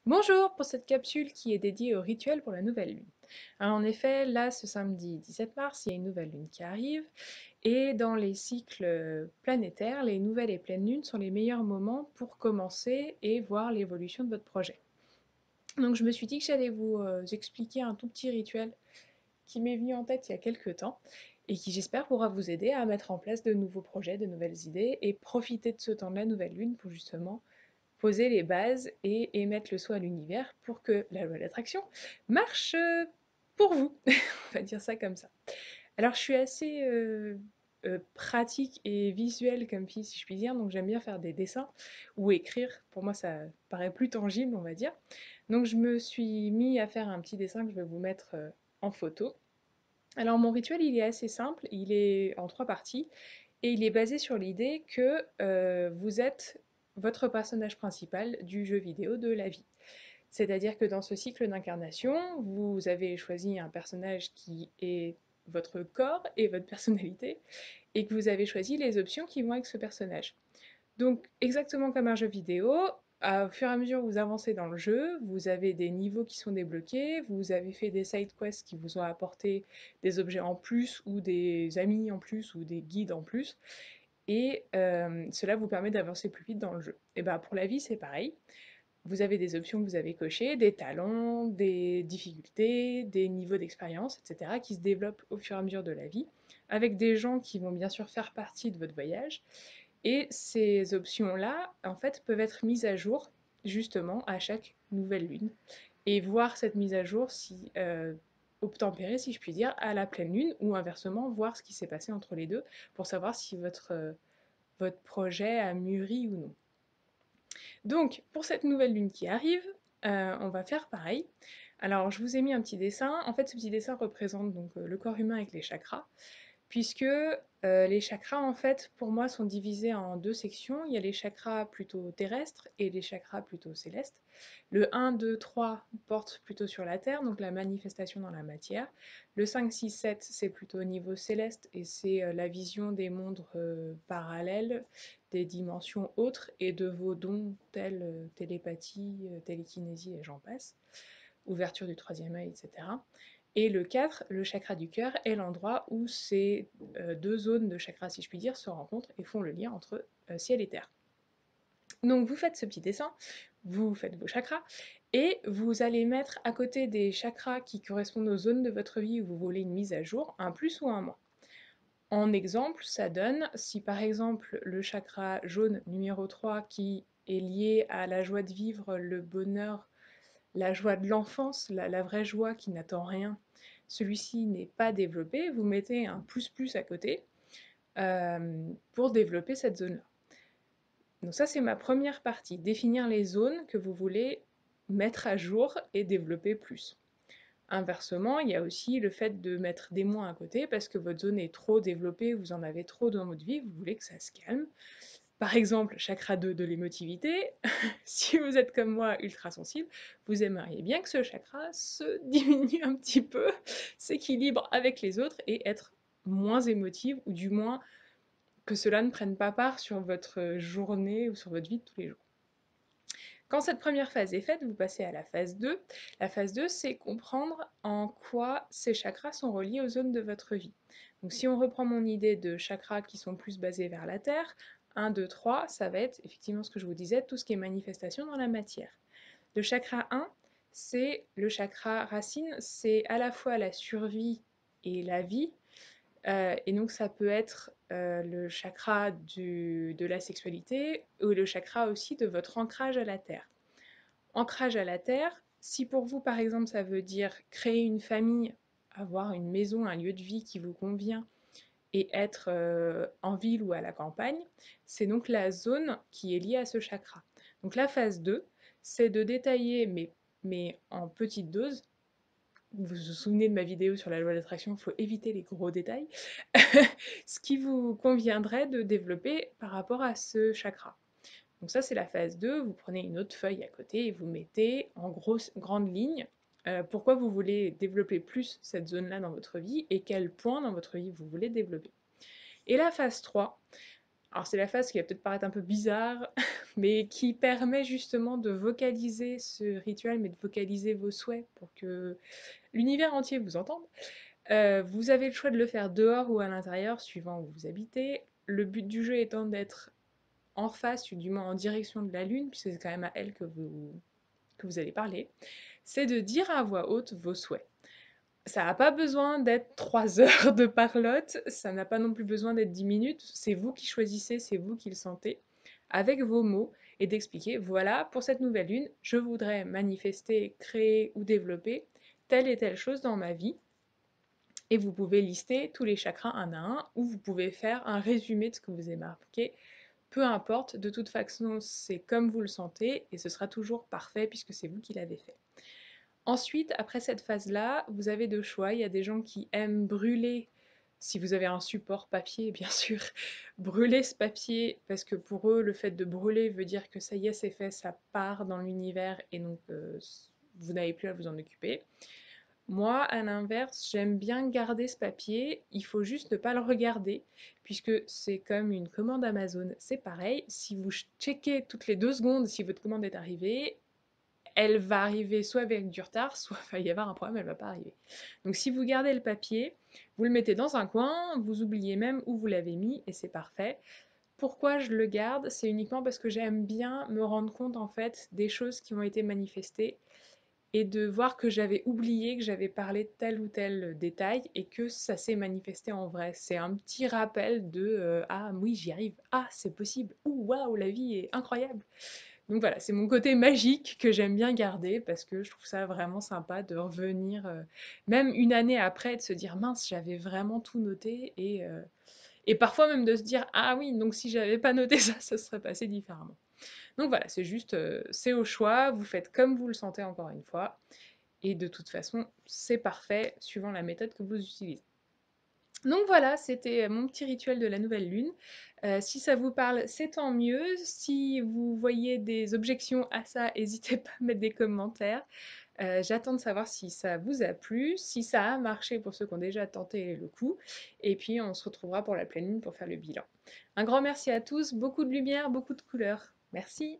Bonjour pour cette capsule qui est dédiée au rituel pour la nouvelle lune. Alors en effet, là, ce samedi 17 mars, il y a une nouvelle lune qui arrive et dans les cycles planétaires, les nouvelles et pleines lunes sont les meilleurs moments pour commencer et voir l'évolution de votre projet. Donc je me suis dit que j'allais vous expliquer un tout petit rituel qui m'est venu en tête il y a quelques temps et qui j'espère pourra vous aider à mettre en place de nouveaux projets, de nouvelles idées et profiter de ce temps de la nouvelle lune pour justement poser les bases et émettre le soi à l'univers pour que la loi d'attraction marche pour vous. On va dire ça comme ça. Alors, je suis assez pratique et visuelle comme fille, si je puis dire, donc j'aime bien faire des dessins ou écrire. Pour moi, ça paraît plus tangible, on va dire. Donc, je me suis mis à faire un petit dessin que je vais vous mettre en photo. Alors, mon rituel, il est assez simple, il est en trois parties et il est basé sur l'idée que vous êtes votre personnage principal du jeu vidéo de la vie. C'est-à-dire que dans ce cycle d'incarnation, vous avez choisi un personnage qui est votre corps et votre personnalité, et que vous avez choisi les options qui vont avec ce personnage. Donc, exactement comme un jeu vidéo, au fur et à mesure que vous avancez dans le jeu, vous avez des niveaux qui sont débloqués, vous avez fait des side quests qui vous ont apporté des objets en plus, ou des amis en plus, ou des guides en plus, et cela vous permet d'avancer plus vite dans le jeu. Et ben pour la vie, c'est pareil. Vous avez des options que vous avez cochées, des talents, des difficultés, des niveaux d'expérience, etc., qui se développent au fur et à mesure de la vie, avec des gens qui vont bien sûr faire partie de votre voyage. Et ces options-là, en fait, peuvent être mises à jour justement à chaque nouvelle lune. Et voir cette mise à jour si, obtempérer, si je puis dire, à la pleine lune, ou inversement, voir ce qui s'est passé entre les deux, pour savoir si votre projet a mûri ou non. Donc, pour cette nouvelle lune qui arrive, on va faire pareil. Alors, je vous ai mis un petit dessin. En fait, ce petit dessin représente donc le corps humain avec les chakras, puisque les chakras, en fait, pour moi, sont divisés en deux sections. Il y a les chakras plutôt terrestres et les chakras plutôt célestes. Le 1, 2, 3 porte plutôt sur la Terre, donc la manifestation dans la matière. Le 5, 6, 7, c'est plutôt au niveau céleste et c'est la vision des mondes parallèles, des dimensions autres et de vos dons tels télépathie, télékinésie et j'en passe, ouverture du troisième œil, etc. Et le 4, le chakra du cœur, est l'endroit où ces deux zones de chakra, si je puis dire, se rencontrent et font le lien entre ciel et terre. Donc vous faites ce petit dessin, vous faites vos chakras, et vous allez mettre à côté des chakras qui correspondent aux zones de votre vie où vous voulez une mise à jour, un plus ou un moins. En exemple, ça donne, si par exemple le chakra jaune numéro 3 qui est lié à la joie de vivre, le bonheur, la joie de l'enfance, la vraie joie qui n'attend rien, celui-ci n'est pas développé, vous mettez un plus plus à côté pour développer cette zone-là. Donc ça, c'est ma première partie, définir les zones que vous voulez mettre à jour et développer plus. Inversement, il y a aussi le fait de mettre des moins à côté parce que votre zone est trop développée, vous en avez trop dans votre vie, vous voulez que ça se calme. Par exemple, chakra 2 de l'émotivité, si vous êtes comme moi ultra sensible, vous aimeriez bien que ce chakra se diminue un petit peu, s'équilibre avec les autres et être moins émotive ou du moins que cela ne prenne pas part sur votre journée ou sur votre vie de tous les jours. Quand cette première phase est faite, vous passez à la phase 2. La phase 2, c'est comprendre en quoi ces chakras sont reliés aux zones de votre vie. Donc si on reprend mon idée de chakras qui sont plus basés vers la Terre, 1, 2, 3, ça va être effectivement ce que je vous disais, tout ce qui est manifestation dans la matière. Le chakra 1, c'est le chakra racine, c'est à la fois la survie et la vie, et donc ça peut être le chakra de la sexualité ou le chakra aussi de votre ancrage à la terre. Ancrage à la terre, si pour vous par exemple ça veut dire créer une famille, avoir une maison, un lieu de vie qui vous convient et être en ville ou à la campagne, c'est donc la zone qui est liée à ce chakra. Donc la phase 2, c'est de détailler, mais en petite dose. Vous vous souvenez de ma vidéo sur la loi d'attraction, il faut éviter les gros détails. Ce qui vous conviendrait de développer par rapport à ce chakra. Donc ça, c'est la phase 2. Vous prenez une autre feuille à côté et vous mettez en grande ligne pourquoi vous voulez développer plus cette zone-là dans votre vie et quel point dans votre vie vous voulez développer. Et la phase 3, Alors c'est la phase qui va peut-être paraître un peu bizarre, mais qui permet justement de vocaliser ce rituel, mais de vocaliser vos souhaits pour que l'univers entier vous entende. Vous avez le choix de le faire dehors ou à l'intérieur, suivant où vous habitez. Le but du jeu étant d'être en face, ou du moins en direction de la Lune, puisque c'est quand même à elle que vous allez parler. C'est de dire à voix haute vos souhaits. Ça n'a pas besoin d'être 3 heures de parlotte, ça n'a pas non plus besoin d'être 10 minutes, c'est vous qui choisissez, c'est vous qui le sentez, avec vos mots, et d'expliquer, voilà, pour cette nouvelle lune, je voudrais manifester, créer ou développer telle et telle chose dans ma vie, et vous pouvez lister tous les chakras un à un, ou vous pouvez faire un résumé de ce que vous avez marqué, peu importe, de toute façon, c'est comme vous le sentez, et ce sera toujours parfait puisque c'est vous qui l'avez fait. Ensuite, après cette phase-là, vous avez deux choix. Il y a des gens qui aiment brûler, si vous avez un support papier, bien sûr, brûler ce papier, parce que pour eux, le fait de brûler veut dire que ça y est, c'est fait, ça part dans l'univers, et donc vous n'avez plus à vous en occuper. Moi, à l'inverse, j'aime bien garder ce papier, il faut juste ne pas le regarder, puisque c'est comme une commande Amazon, c'est pareil, si vous checkez toutes les 2 secondes si votre commande est arrivée, elle va arriver soit avec du retard, soit il va y avoir un problème, elle ne va pas arriver. Donc si vous gardez le papier, vous le mettez dans un coin, vous oubliez même où vous l'avez mis et c'est parfait. Pourquoi je le garde? C'est uniquement parce que j'aime bien me rendre compte en fait des choses qui ont été manifestées et de voir que j'avais oublié que j'avais parlé de tel ou tel détail et que ça s'est manifesté en vrai. C'est un petit rappel de ah oui, j'y arrive, ah c'est possible, ouh waouh, la vie est incroyable. Donc voilà, c'est mon côté magique que j'aime bien garder parce que je trouve ça vraiment sympa de revenir, même une année après, de se dire mince, j'avais vraiment tout noté et parfois même de se dire ah oui, donc si j'avais pas noté ça, ça serait passé différemment. Donc voilà, c'est juste, c'est au choix, vous faites comme vous le sentez encore une fois, et de toute façon, c'est parfait suivant la méthode que vous utilisez. Donc voilà, c'était mon petit rituel de la nouvelle lune. Si ça vous parle, c'est tant mieux. Si vous voyez des objections à ça, n'hésitez pas à mettre des commentaires. J'attends de savoir si ça vous a plu, si ça a marché pour ceux qui ont déjà tenté le coup. Et puis on se retrouvera pour la pleine lune pour faire le bilan. Un grand merci à tous, beaucoup de lumière, beaucoup de couleurs. Merci.